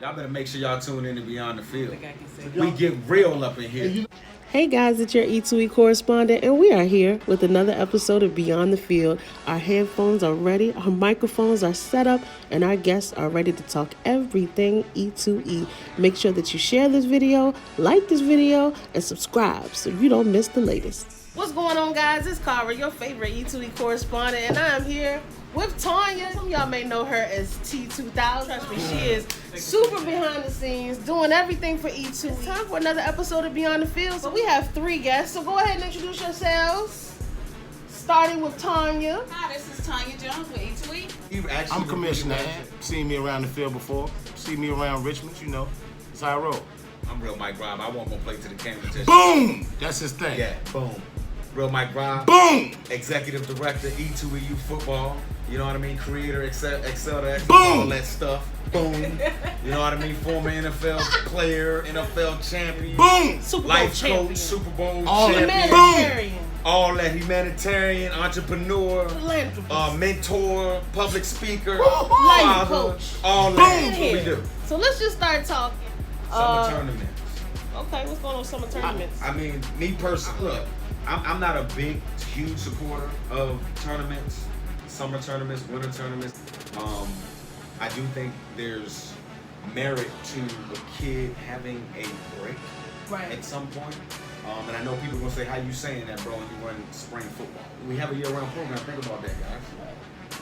Y'all better make sure y'all tune in to Beyond the Field. We get real up in here. Hey guys, it's your E2E Correspondent, and we are here with another episode of Beyond the Field. Our headphones are ready, our microphones are set up, and our guests are ready to talk everything E2E. Make sure that you share this video, like this video, and subscribe so you don't miss the latest. What's going on, guys? It's Cara, your favorite E2E Correspondent, and I'm here with Tonya. Some of y'all may know her as T2000. Trust me, she is super behind the scenes, doing everything for E2E. It's time for another episode of Beyond the Field. So we have 3 guests, so go ahead and introduce yourselves. Starting with Tonya. Hi, this is Tonya Jones with E2E. I'm Commissioner. Seen me around the field before. See me around Richmond, you know. That's how I roll. I'm Real Mike Rob. I won't go play to the camera. Boom! That's his thing. Yeah, boom. Real Mike Rob. Boom! Executive Director, E2E Football. You know what I mean? Creator, Excel to X, Boom! all that stuff. Boom. You know what I mean? Former NFL player, NFL champion. Boom! Super Bowl Life champion. coach, Super Bowl All that. champion. Humanitarian. All that humanitarian, entrepreneur, Philanthropist. mentor, public speaker, Life father, coach. all Boom. that. That's what we do. So let's just start talking. Summer tournaments. Okay, what's going on with summer tournaments? I mean, me personally, look, I'm not a big, huge supporter of tournaments, summer tournaments, winter tournaments. I do think there's merit to a kid having a break at some point. And I know people are gonna say, "How you saying that, bro? When you run spring football, we have a year-round program. Think about that, guys.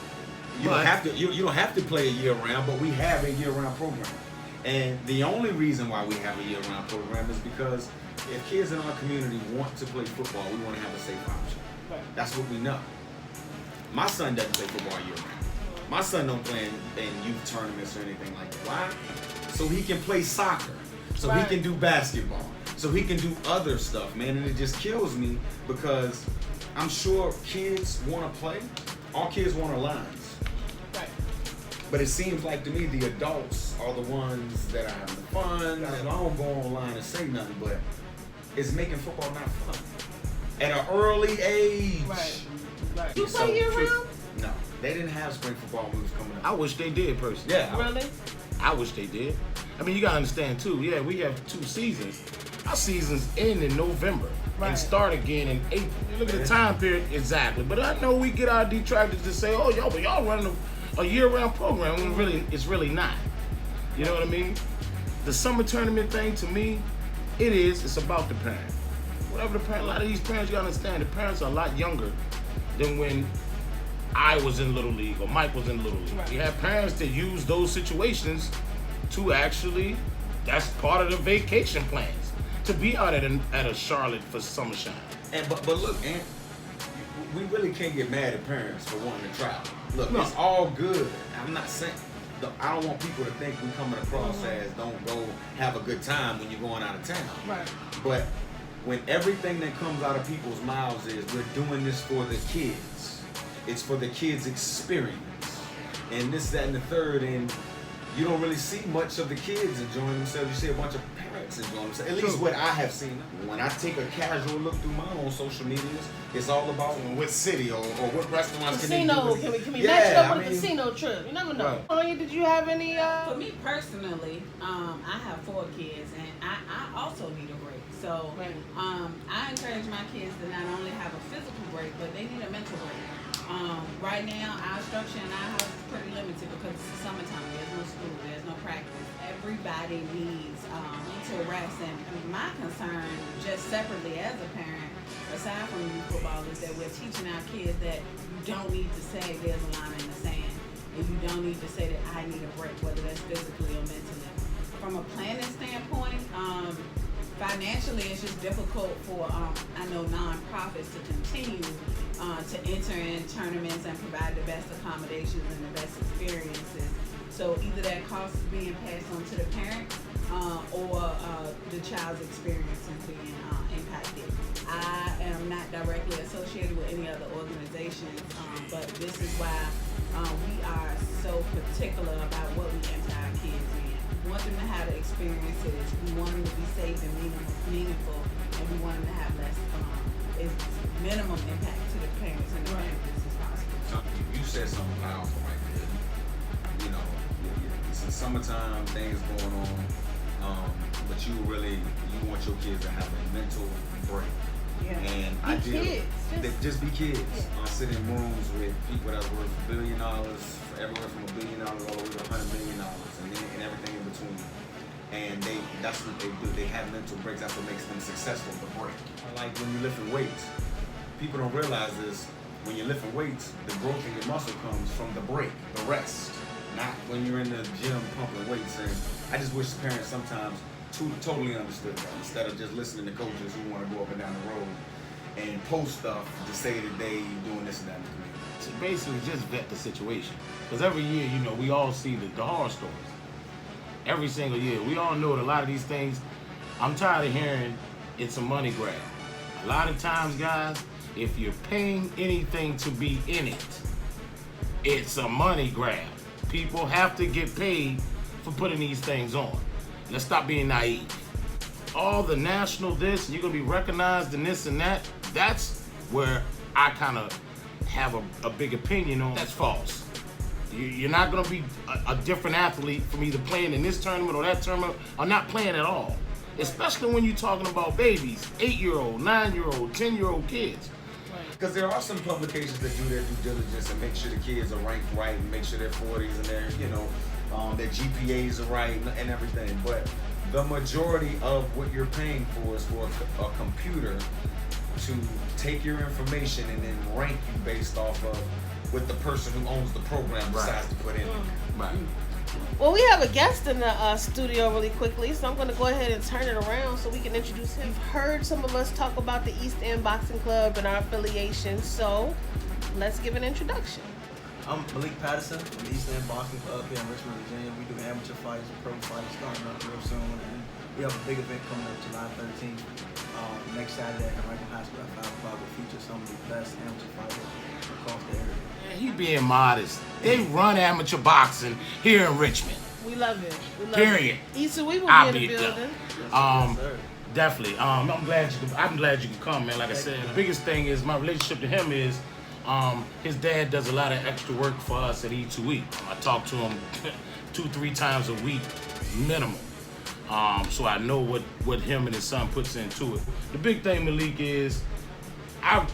You don't have to. You don't have to play a year-round, but we have a year-round program. And the only reason why we have a year-round program is because if kids in our community want to play football, we want to have a safe option. Right. That's what we know. My son doesn't play football year-round. My son don't play in youth tournaments or anything like that. Why? So he can play soccer. So he can do basketball. So he can do other stuff, man. And it just kills me because I'm sure kids want to play. All kids want are lines. But it seems like to me the adults are the ones that are having fun. And I don't go online and say nothing, but it's making football not fun. At an early age. Right. So, You play year-round? No. They didn't have spring football moves coming up. I wish they did, personally. Yeah. Really? I wish they did. I mean, you gotta understand too. Yeah, we have 2 seasons. Our seasons end in November and start again in April. You look at the time period exactly. But I know we get our detractors to say, "Oh, y'all running a year-round program," when really it's really not. You know what I mean? The summer tournament thing, to me, it's about the parent. Whatever the parent, a lot of these parents, you gotta understand, the parents are a lot younger than when I was in Little League or Mike was in Little League. Right. You have parents that use those situations to actually, that's part of the vacation plans, to be out at a Charlotte for summer shine. And but look, Aunt, we really can't get mad at parents for wanting to travel. Look, No. it's all good. I'm not saying, I don't want people to think we're coming across as don't go have a good time when you're going out of town. Right. But when everything that comes out of people's mouths is we're doing this for the kids, it's for the kids' experience, and this, that, and the third, and you don't really see much of the kids enjoying themselves. You see a bunch of parents enjoying themselves. At least what I have seen. When I take a casual look through my own social medias, it's all about what city or what restaurants Casino. can Can we Yeah, match it up I with a mean, casino trip? You never know. Right. Tonya, did you have any? For me personally, I have 4 kids, and I also need a break. So I encourage my kids to not only have a physical break, but they need a mental break. Right now, our structure in our house is pretty limited because it's the summertime. There's no school, there's no practice. Everybody needs to rest. And my concern, just separately as a parent, aside from youth football, is that we're teaching our kids that you don't need to say there's a line in the sand. And you don't need to say that I need a break, whether that's physically or mentally. From a planning standpoint, financially, it's just difficult for, I know, nonprofits to continue to enter in tournaments and provide the best accommodations and the best experiences. So either that cost is being passed on to the parent or the child's experience is being impacted. I am not directly associated with any other organizations, but this is why we are so particular about what we enter our kids in. We want them to have the experiences. We want them to be safe and meaningful, and we want them to have less minimum impact to the parents and the families as possible. You said something powerful right there. You know, it's in summertime, things going on, but you want your kids to have a mental break. Yeah. And I just be kids. I sit in rooms with people that are worth $1 billion, everywhere from $1 billion all the way to $100 million, and everything in between. And that's what they do. They have mental breaks. That's what makes them successful. The break. Like when you're lifting weights, people don't realize this. When you're lifting weights, the growth in your muscle comes from the break, the rest, not when you're in the gym pumping weights. And I just wish parents sometimes totally understood that, instead of just listening to coaches who want to go up and down the road and post stuff to say that they doing this and that in the community. So basically, just vet the situation. Because every year, we all see the horror stories. Every single year. We all know that a lot of these things, I'm tired of hearing it's a money grab. A lot of times, guys, if you're paying anything to be in it, it's a money grab. People have to get paid for putting these things on. Let's stop being naive. All the national this, you're gonna be recognized in this and that, that's where I kind of have a big opinion on. That's false. You're not gonna be a different athlete from either playing in this tournament or that tournament or not playing at all. Especially when you're talking about babies, 8-year-old, 9-year-old, 10-year-old kids. Because there are some publications that do their due diligence and make sure the kids are ranked right and make sure their 40s and their, their GPAs are right and everything. But the majority of what you're paying for is for a computer to take your information and then rank you based off of what the person who owns the program decides to put in. Right. Well, we have a guest in the studio really quickly, so I'm going to go ahead and turn it around so we can introduce him. You've heard some of us talk about the East End Boxing Club and our affiliation, so let's give an introduction. I'm Malik Patterson from the East End Boxing Club here in Richmond, Virginia. We do amateur fights, pro fights starting up real soon, and we have a big event coming up July 13th. Next Saturday at Rankin High School at 5 o'clock will feature some of the best amateur fighters across the area. Yeah, he being modest. They run amateur boxing here in Richmond. We love it. Period. E2E will be I'll in the be building. Yes, sir. Definitely. I'm glad you could come, man. Like I said, the biggest thing is my relationship to him is his dad does a lot of extra work for us at E2E. I talk to him 2-3 times a week minimum. So I know what him and his son puts into it. The big thing, Malik, is I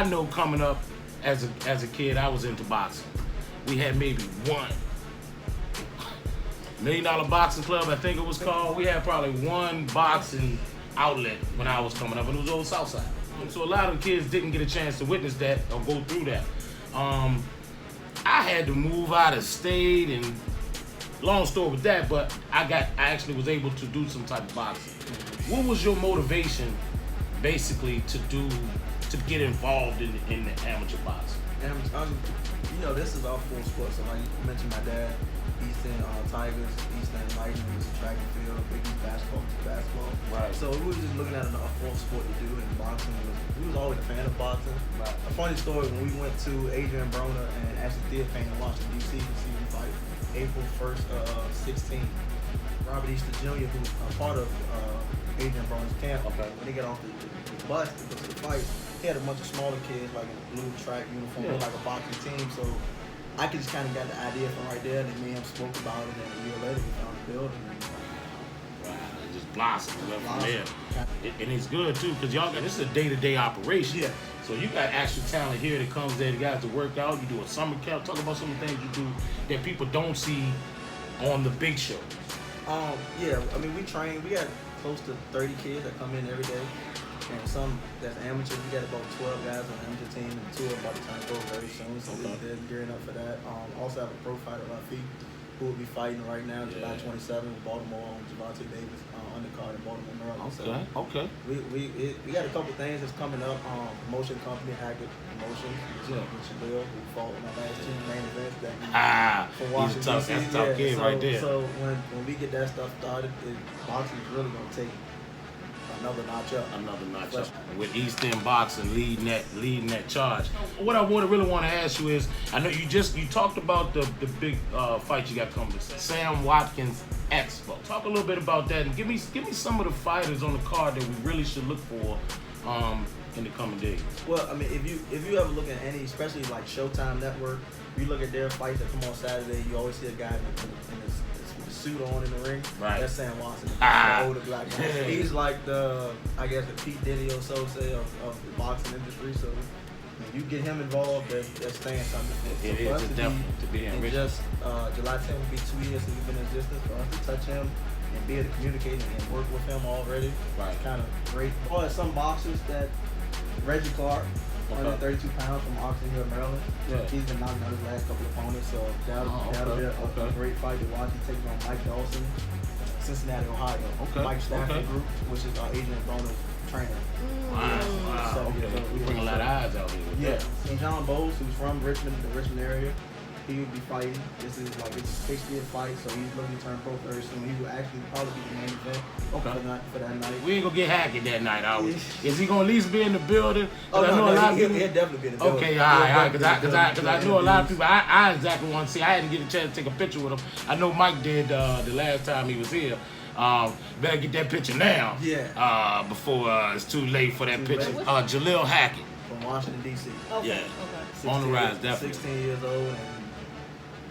know coming up as a kid, I was into boxing. We had maybe one $1 Million Boxing Club, I think it was called. We had probably one boxing outlet when I was coming up, and it was Old Southside. So a lot of kids didn't get a chance to witness that or go through that. I had to move out of state, and long story with that, but I actually was able to do some type of boxing. What was your motivation, basically, to get involved in the amateur boxing? This is our full sport. So like you mentioned, my dad, Eastern Tigers, Eastern Lightning was track and field, Big East basketball. Right. So we were just looking at a full sport to do, and boxing we was always a fan of boxing. Right. A funny story, when we went to Adrian Broner and Ashley Theophane in Washington, D.C. to see him fight April 1st, 16. Robert Easter Jr., who's a part of Adrian Broner's camp, when they got off the bus to go to the fight, he had a bunch of smaller kids, like in a blue track uniform, like a boxing team. So I could just kind of got the idea from right there. And me and him spoke about it, and a year later we found the building. It just blossomed from there. And it's good too, because this is a day-to-day operation. Yeah. So you got extra talent here that comes there, the guys to work out. You do a summer camp. Talk about some of the things you do that people don't see on the big shows. We train. We got close to 30 kids that come in every day. And some that's amateur. We got about 12 guys on the amateur team, and 2 are about to turn pro very soon. So they're gearing up for that. Also have a pro fighter, Rafi, who will be fighting right now, July 27th in Baltimore on Javante Davis undercard in Baltimore, Maryland. Okay. We got a couple things that's coming up. Promotion company, Hackett Promotion, with Shabil, who fought in our last 2 main events. From Washington, that's a tough kid right there. So when we get that stuff started, boxing is really going to take another notch up. With East End Boxing leading that charge. What I really want to ask you is, I know you talked about the big fight you got coming, Sam Watkins Expo. Talk a little bit about that and give me some of the fighters on the card that we really should look for in the coming days? Well, I mean, if you ever look at any, especially like Showtime Network, you look at their fights that come on Saturday, you always see a guy in his suit on in the ring. Right. That's Sam Watson, the older black guy. Yeah. He's like the Pete Diddy or so say of the boxing industry. So when you get him involved, that's saying something. It So for is us to be and enriched. just July 10th will be 2 years since we've been in existence. For us to touch him and be able to communicate and work with him already, Right. kind of great. Or some boxers that Reggie Clark. 132 pounds from Oxford here in Maryland. Yeah. He's been knocking out his last couple of opponents, so that'll be a great fight to watch. He's taking on Mike Dawson, Cincinnati, Ohio. Okay. Mike Stafford Group, which is Adrian Broner's trainer. Wow. Okay. We bring a lot of eyes out here. Yeah. And John Bowles, who's from Richmond, the Richmond area, he will be fighting. This is like his 60th fight, so he's looking to turn pro very soon. He will actually probably be the main event for that night. We ain't gonna get hacky that night, are we? Is he gonna at least be in the building? Oh, I know a lot of people. He'll definitely be in the building. Okay, all right, because I know a lot of people. I exactly want to see. I didn't get a chance to take a picture with him. I know Mike did the last time he was here. Better get that picture now. Yeah. Before it's too late for that Too picture. late. Jalil Hackett. From Washington, D.C. Okay. Yeah. Okay. On the rise, definitely. 16 years old and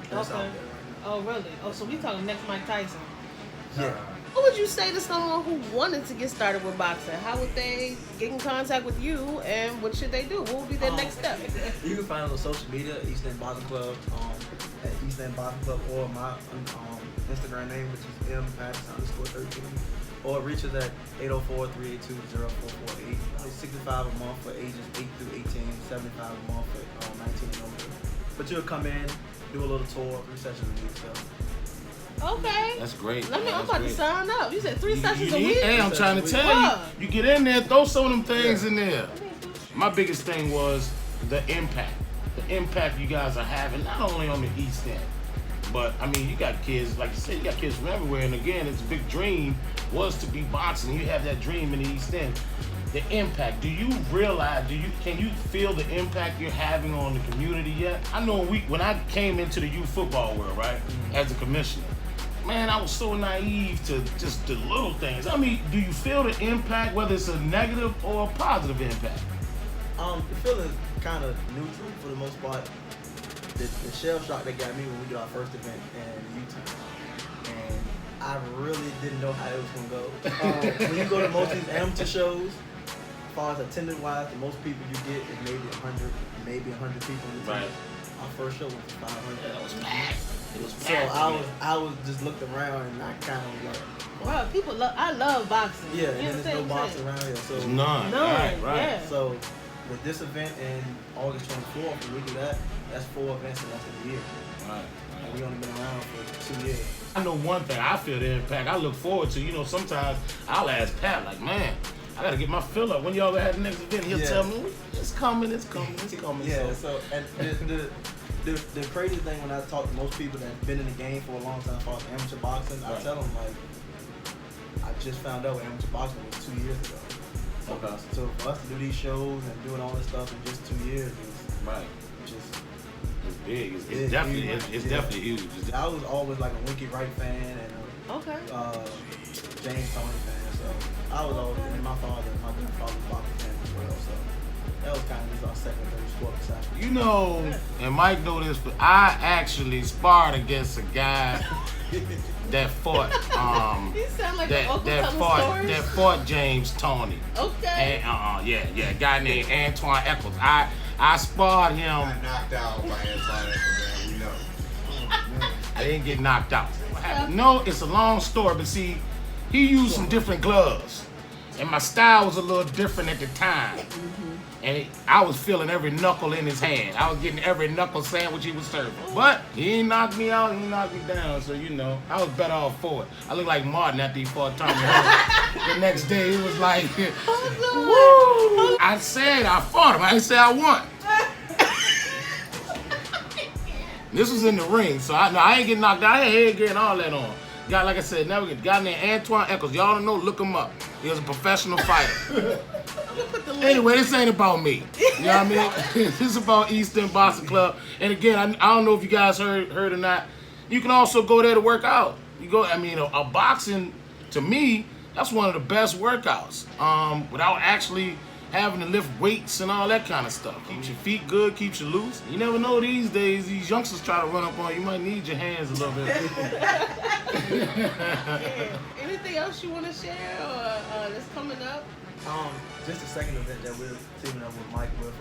that's out Okay. there right Oh, really? Oh, so we talking next Mike Tyson. now. Yeah. What would you say to someone who wanted to get started with boxing? How would they get in contact with you, and what should they do? What would be their next step? You can find us on social media, East End Boxing Club, at East End Boxing Club, or my Instagram name, which is mpatterson_13, or reach us at 804-382-0448. It's $65 a month for ages 8 through 18, $75 a month for 19 and older. But you'll come in, do a little tour, 3 sessions a week. So Okay. That's great. I'm That's about to great. sign up. You said 3 sessions a You- week? Hey, I'm trying to tell Wow. you. You get in there, throw some of them things in there. My biggest thing was the impact. The impact you guys are having, not only on the East End, but I mean, you got kids, like you said, you got kids from everywhere. And again, it's a big dream was to be boxing. You have that dream in the East End. The impact. Do you realize? Can you feel the impact you're having on the community yet? I know when I came into the youth football world, right, as a commissioner, man, I was so naive to just the little things. I mean, do you feel the impact, whether it's a negative or a positive impact? the feeling kind of neutral for the most part. The shell shock that got me when we did our first event in Utah, and I really didn't know how it was gonna go. When you go to most of these amateur shows, as far as attendance wise, the most people you get is maybe 100, maybe 100 people in the Right. attendance. Our first show was 500. That was packed. It was So packed. I was just looked around and I kind of like, Wow, people love. I love boxing. yeah, You and then there's understand no what I'm boxing saying? around here. So There's none. None, Right. yeah. So with this event in August 24th, when we do that, that's 4 events in less than a year. Right. And we only been around for 2 years. I know one thing. I feel the impact. I look forward to. Sometimes I'll ask Pat, like, man, I gotta get my fill up. When y'all had the next event, he'll Yeah. tell me, it's coming, it's coming, it's coming. Yeah. So and the crazy thing when I talk to most people that've been in the game for a long time, for amateur boxing, I Right. tell them like, I just found out what amateur boxing was 2 years ago. Okay. So for us to do these shows and doing all this stuff in just 2 years is Right. just. It's big. It's It's definitely huge. it's Yeah. definitely huge. I was always like a Winky Wright fan and Okay. James Tonya fan, so I was always, and my father was boxing fan as well, so that was kind of just our second, third sport besides. And Mike know this, but I actually sparred against a guy that fought You sound like an uncle telling stories. that fought James Tony. Okay. And a guy named Antoine Eccles. I sparred him. Got knocked out by Antoine Eccles, man. We know. I didn't get knocked out. What happened? No, it's a long story, but see, he used some different gloves, and my style was a little different at the time. And I was feeling every knuckle in his hand. I was getting every knuckle sandwich he was serving. But he ain't knocked me out, he knocked me down. So, I was better off for it. I looked like Martin after he fought Tommy Hearns. The next day, it was like, woo! I said I fought him. I didn't say I won. This was in the ring, so I ain't getting knocked out. I had head gear and all that on. Guy, like I said, never get. Guy named Antoine Eccles. Y'all don't know, look him up. He was a professional fighter. Anyway, this ain't about me. You know what I mean? This is about Eastern Boxing Club. And again, I don't know if you guys heard or not. You can also go there to work out. A boxing, to me, that's one of the best workouts. Without actually having to lift weights and all that kind of stuff. Keeps your feet good, keeps you loose. You never know these days, these youngsters try to run up on you. You might need your hands a little bit. Yeah. Anything else you want to share or that's coming up? Just the second event that we're teaming up with Mike with,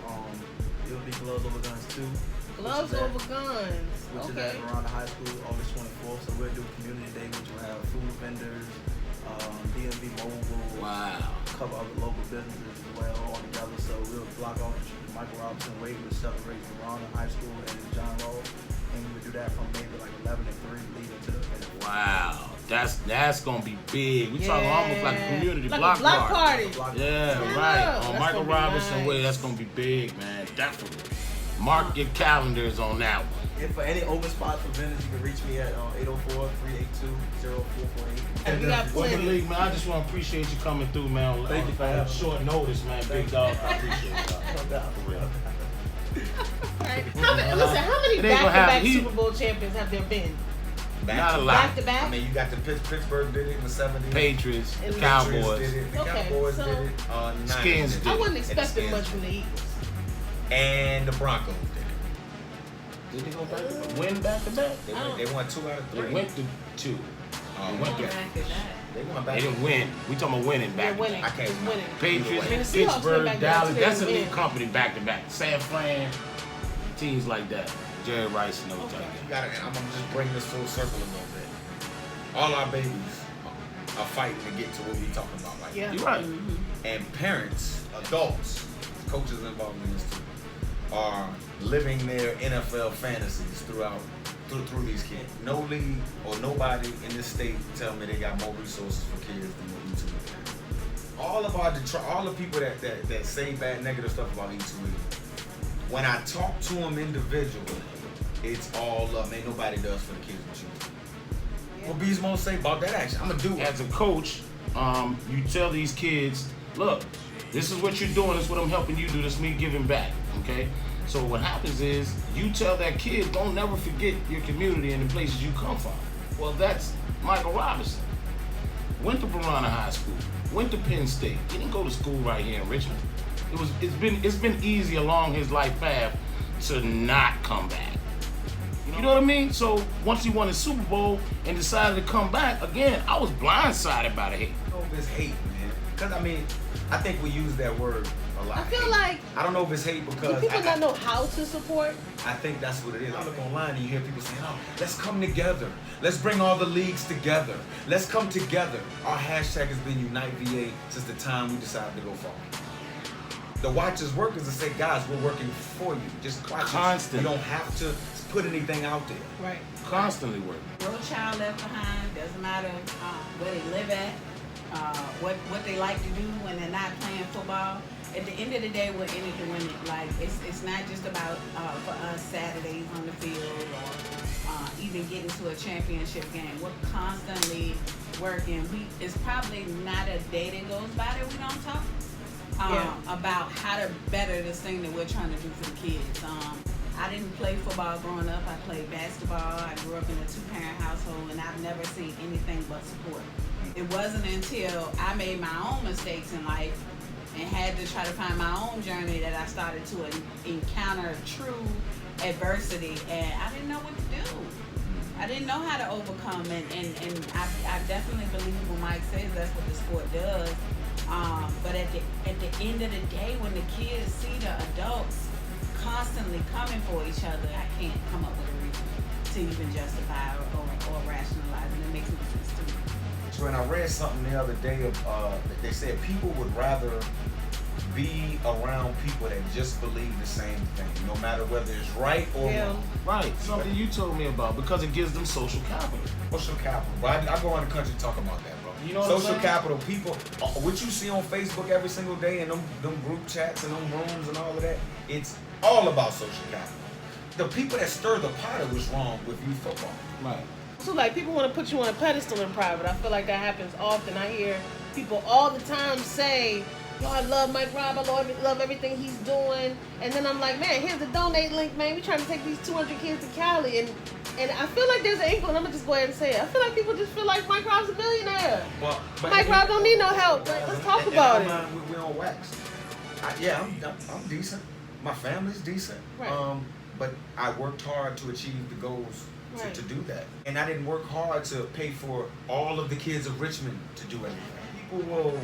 it'll be Gloves Over Guns 2. Gloves Over Guns. Which is at Verona High School, August 24th. So we'll do Community Day, which will have food vendors, DMV Mobile, cover other local businesses as well all together. So we'll block off the Michael Robinson Way, we'll separate Verona High School and John Roll. And we would do that from maybe like 11 to 3 leading to the finish. Wow. That's gonna be big. We talking almost like a community like block a block party. Yeah, right. On Michael Robinson nice. Way, that's gonna be big, man. Definitely. Mark your calendars on that one. And for any open spots for vendors, you can reach me at 804-382-0448. And we got plenty. Malik, man, I just want to appreciate you coming through, man. Thank you for having me. Short notice, man. Big dog. I appreciate it. No doubt. For real. Right. How many It ain't gonna back-to-back happen. Super Bowl champions have there been? Not a lot. Back-to-back? I mean, you got the Pittsburgh did it in the 70s. Patriots, And the the Patriots Cowboys. did it. The Okay, Cowboys so- did it. Skins Niners did I it. wasn't And the expecting Skins much did from the Eagles. it. And the Broncos did it. Did they go back to win back to back? They won 2 out of 3. They went to 2. Oh, went Going to- back to that. They won back. They didn't win. We talking about winning They're back. winning. I can't It's winning. Patriots, I mean, the Seahawks went Pittsburgh, back down Dallas. to That's their elite win. company back to back. San Fran, teams like that. Jerry Rice and those Okay. type You gotta, I'm gonna just bring this full circle a little bit. All our babies are fighting to get to what we talking about right Yeah. now. You're right. And parents, adults, coaches involved in this too, are living their NFL fantasies through these kids. No league or nobody in this state tell me they got more resources for kids than what E2E has. All the people that say bad negative stuff about E2E, when I talk to them individually, it's all love. Ain't nobody does for the kids what you do. What Beast Mode say about that action? I'm gonna do it. As a coach, you tell these kids, look, this is what you're doing. This is what I'm helping you do. This is me giving back. Okay. So what happens is you tell that kid, don't never forget your community and the places you come from. Well, that's Michael Robinson. Went to Verona High School. Went to Penn State. He didn't go to school right here in Richmond. It's been easy along his life path to not come back. You know what I mean? So once he won his Super Bowl and decided to come back again, I was blindsided by the hate. I don't know if it's hate, man. Because, I mean, I think we use that word a lot. I feel hate. like I don't know if it's hate do because people not know how to support? I think that's what it is. I look online and you hear people saying, oh, let's come together. Let's bring all the leagues together. Let's come together. Our hashtag has been Unite VA since the time we decided to go forward. The watchers work is to say, guys, we're working for you. Just watch us. Constant. You don't have to put anything out there. Right. Constantly working. No child left behind. Doesn't matter where they live at, what they like to do when they're not playing football. At the end of the day, we're in it to win it. Like it's not just about for us Saturdays on the field or even getting to a championship game. We're constantly working. It's probably not a day that goes by that we don't talk about how to better this thing that we're trying to do for the kids. I didn't play football growing up. I played basketball. I grew up in a 2-parent household, and I've never seen anything but support. It wasn't until I made my own mistakes in life and had to try to find my own journey that I started to encounter true adversity, and I didn't know what to do. I didn't know how to overcome, and I definitely believe when Mike says that's what the sport does. But at the end of the day, when the kids see the adults constantly coming for each other, I can't come up with a reason to even justify or rationalize, and it makes no sense to me. So when I read something the other day, they said people would rather be around people that just believe the same thing, no matter whether it's right or wrong. Right. Something you told me about because it gives them social capital. Social capital. But I go around the country talk about that, bro. You know what I'm social saying? capital, people, what you see on Facebook every single day and them group chats and them rooms and all of that, it's all about social capital. The people that stir the pot are what's wrong with youth football. Right. So like people want to put you on a pedestal in private. I feel like that happens often. I hear people all the time say, yo, I love Mike Robb, I love everything he's doing. And then I'm like, man, here's the donate link, man. We trying to take these 200 kids to Cali. And I feel like there's an inkling, I'm going to just go ahead and say it. I feel like people just feel like Mike Robb's a billionaire. Well, Mike Robb don't need no help. Let's talk about it. We're on wax. I'm decent. My family's decent. Right. But I worked hard to achieve the goals Right. to do that. And I didn't work hard to pay for all of the kids of Richmond to do anything. People will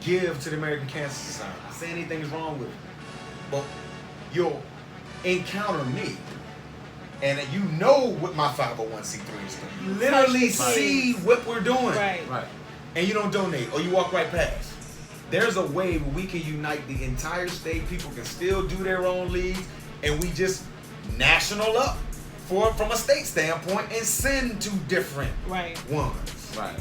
give to the American Cancer Society. Not saying anything's wrong with it. But you'll encounter me. And you know what my 501c3 is doing. You literally see what we're doing. Right. And you don't donate, or you walk right past. There's a way where we can unite the entire state. People can still do their own leagues, and we just national up from a state standpoint and send to different ones. Right.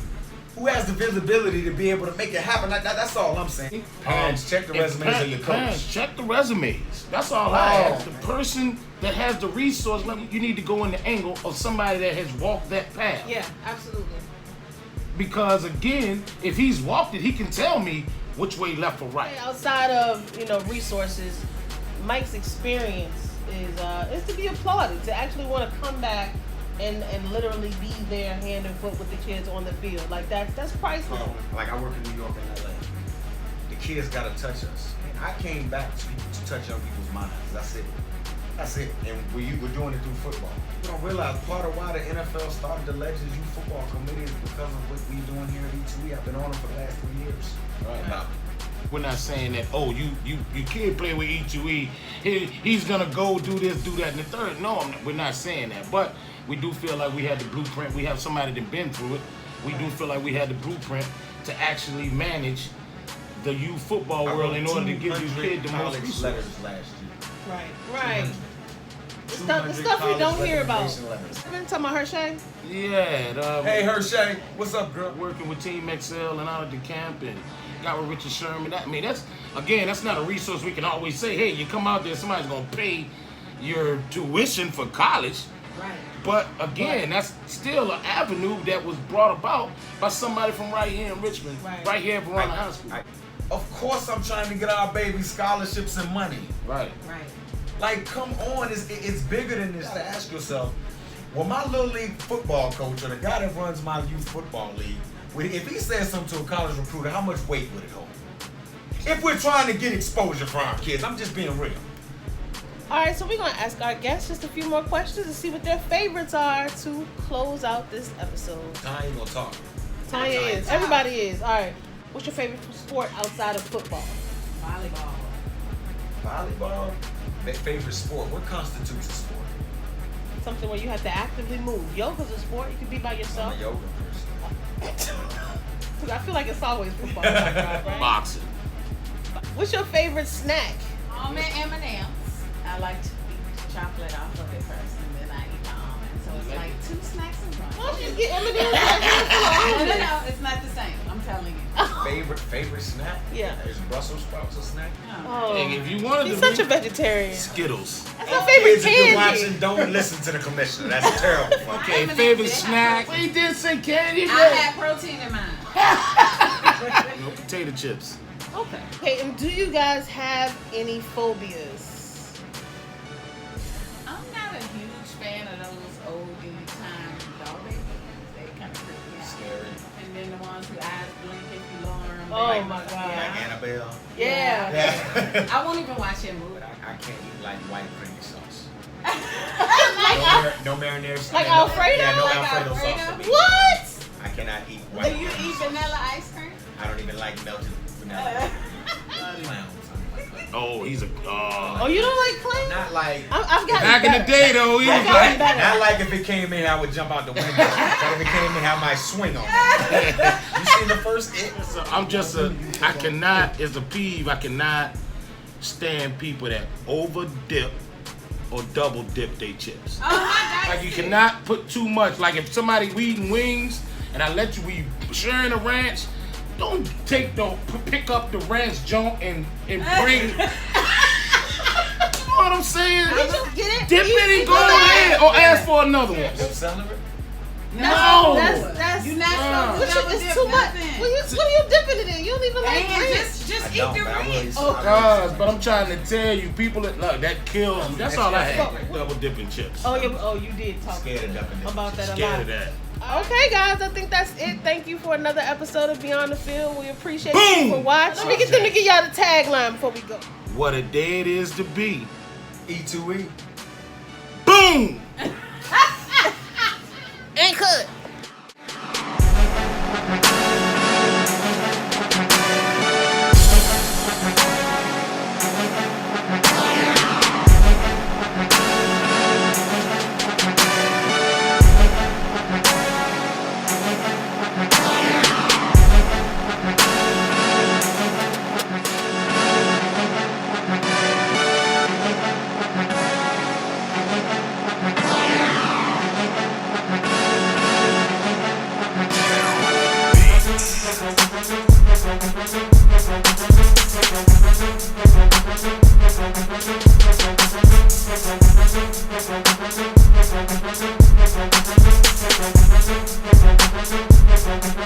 Who has the visibility to be able to make it happen? That's all I'm saying. Parents, check the resumes of your coach. Parents, check the resumes. That's all I ask. The person that has the resource, you need to go in the angle of somebody that has walked that path. Yeah, absolutely. Because again, if he's walked it, he can tell me which way left or right. Outside of resources, Mike's experience is to be applauded. To actually want to come back and literally be there hand and foot with the kids on the field, like that's priceless. Like I work in New York and LA. The kids gotta touch us. And I came back to touch young people's minds. That's it. And we're doing it through football. You don't realize part of why the NFL started the Legends Youth Football Committee is because of what we're doing here at E2E. I've been on it for the last 3 years. Right. We're not saying that, you kid play with E2E, he's gonna go do this, do that, and the third. No, we're not saying that. But we do feel like we had the blueprint. We have somebody that's been through it. We do feel like we had the blueprint to actually manage the youth football world in order to give you kids the most resources. Letters last year. Right. The stuff we don't hear about. I've been talking about Hershey. Yeah. Hey Hershey, what's up, girl? Working with Team XL and out at the camp and got with Richard Sherman. That's not a resource we can always say, hey, you come out there, somebody's gonna pay your tuition for college. Right. But again, that's still an avenue that was brought about by somebody from right here in Richmond, right here at Verona High School. Of course I'm trying to get our baby scholarships and money. Right. Like, come on, it's bigger than this. To ask yourself, well, my little league football coach or the guy that runs my youth football league, if he says something to a college recruiter, how much weight would it hold? If we're trying to get exposure for our kids, I'm just being real. All right, so we're going to ask our guests just a few more questions and see what their favorites are to close out this episode. Tonya ain't gonna talk. Tonya is. Everybody is. All right. What's your favorite sport outside of football? Volleyball? Their favorite sport. What constitutes a sport? Something where you have to actively move. Yoga's a sport. You can be by yourself. I'm a yoga person. I feel like it's always football. Right? Boxing. What's your favorite snack? Almond M&Ms. I like to eat chocolate off of it first, and then I eat the almond. So it's like 2 snacks in one. Why don't you get M&M's? No, it's not the same. I'm telling you. Favorite snack? Yeah. Is Brussels sprouts a snack? Oh, And if you wanted he's to such a vegetarian. Skittles. That's my favorite Kids, if you're candy. watching, don't listen to the commissioner. That's terrible. Okay, M&Ms favorite did have snack. protein. We did say candy. I had protein in mine. No potato chips. Okay. Okay, and do you guys have any phobias? I'm not a huge fan of those old-time doll babies. They kind of freak me out. Scary. And then the ones who eyes blink if you lower them. Oh my God. Like Annabelle. Yeah. Yeah. I won't even watch that movie. But I can't eat like white creamy sauce. Like No marinara. Like Alfredo? Yeah, no Like Alfredo sauce Alfredo? for me. what? I cannot eat white Do you creamy eat sauce. vanilla ice cream? I don't even like melted vanilla. Clowns. Oh, he's a. Oh, you don't like clay? Not like. I've gotten Back in the better. day, though, he was I've gotten like. better. Not like if it came in, I would jump out the window. But if it came in, I might swing on it. You seen the first It? So I cannot, it's a peeve, I cannot stand people that over dip or double dip their chips. Oh my God. Like you cannot put too much. Like if somebody eating wings and I let you be sharing a ranch, don't pick up the ranch junk and bring. You know what I'm saying? Just get it. Dip it and go ahead or ask for another one. With celery? No. That's You're not supposed to double it's dip too much. nothing. What are you dipping it in? You don't even like And grits. just I eat don't, the but I will ranch. eat Oh, celery. But I'm trying to tell you, people that kills me. That's all I had. Double dipping chips. Oh, yeah. Oh, you did talk Scared of ducking dip. about that a Scared lot. of that. Okay, guys, I think that's it. Thank you for another episode of Beyond the Field. We appreciate you for watching. Let me get them to give y'all the tagline before we go. What a day it is to be. E2E. Boom! And cut. Thank you.